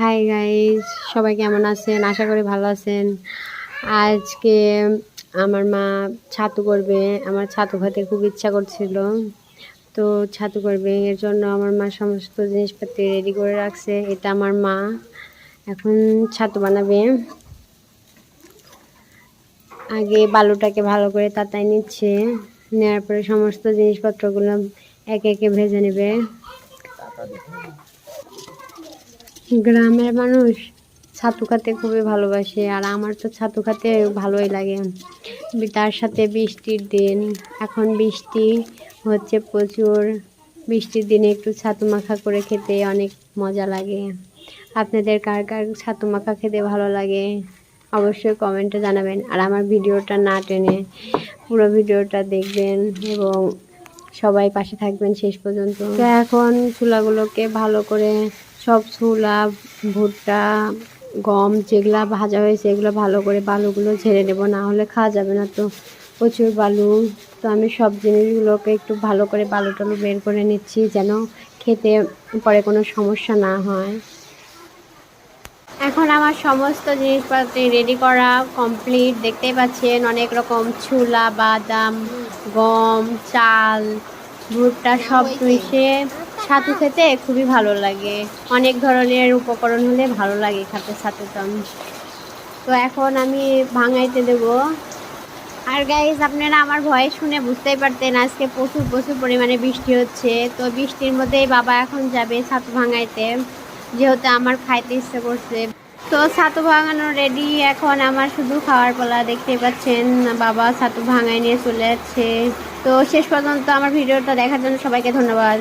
Hi guys, সবাই কেমন আছেন? আশা করি ভালো আছেন। আজকে আমার মা ছাতু করবে। আমার ছাতু খেতে খুব ইচ্ছা করছিল, তো ছাতু করবে। এর জন্য আমার মা সমস্ত জিনিসপাতি রেডি করে রাখছে। এটা আমার মা এখন ছাতু বানাবে। আগে বালুটাকে ভালো করে তাতায় নিচ্ছে, নেওয়ার পরে সমস্ত জিনিসপত্রগুলো একে একে ভেজে নেবে। গ্রামের মানুষ ছাতু খেতে খুবই ভালোবাসে, আর আমার তো ছাতু খেতে ভালোই লাগে। তার সাথে বৃষ্টির দিন, এখন বৃষ্টি হচ্ছে প্রচুর। বৃষ্টির দিনে একটু ছাতু মাখা করে খেতে অনেক মজা লাগে। আপনাদের কার কার ছাতু মাখা খেতে ভালো লাগে অবশ্যই কমেন্টে জানাবেন। আর আমার ভিডিওটা না টেনে পুরো ভিডিওটা দেখবেন এবং সবাই পাশে থাকবেন শেষ পর্যন্ত। তো এখন ছোলাগুলোকে ভালো করে সব ছোলা, ভুট্টা, গম যেগুলা ভাজা হয়েছে এগুলো ভালো করে বালুগুলো ঝেড়ে নেব, না হলে খাওয়া যাবে না। তো প্রচুর বালু, তো আমি সব জিনিসগুলোকে একটু ভালো করে বালু টালু বের করে নিচ্ছি যেন খেতে পরে কোনো সমস্যা না হয়। এখন আমার সমস্ত জিনিসপত্র রেডি করা কমপ্লিট। দেখতেই পাচ্ছেন অনেক রকম ছোলা, বাদাম, গম, চাল, ভুট্টা সব মিশে ছাতু খেতে খুবই ভালো লাগে। অনেক ধরনের উপকরণ হলে ভালো লাগে খেতে ছাতুটা। তো এখন আমি ভাঙাইতে দেব। আর গাইজ, আপনারা আমার ভয়েস শুনে বুঝতেই পারতেন আজকে প্রচুর পরিমাণে বৃষ্টি হচ্ছে। তো বৃষ্টির মধ্যেই বাবা এখন যাবে ছাতু ভাঙাইতে, যেহেতু আমার খাইতে ইচ্ছে করছে। তো ছাতু ভাঙানো রেডি, এখন আমার শুধু খাওয়ার পালা। দেখতেই পাচ্ছেন বাবা ছাতু ভাঙাই নিয়ে চলে যাচ্ছে। তো শেষ পর্যন্ত আমার ভিডিওটা দেখার জন্য সবাইকে ধন্যবাদ।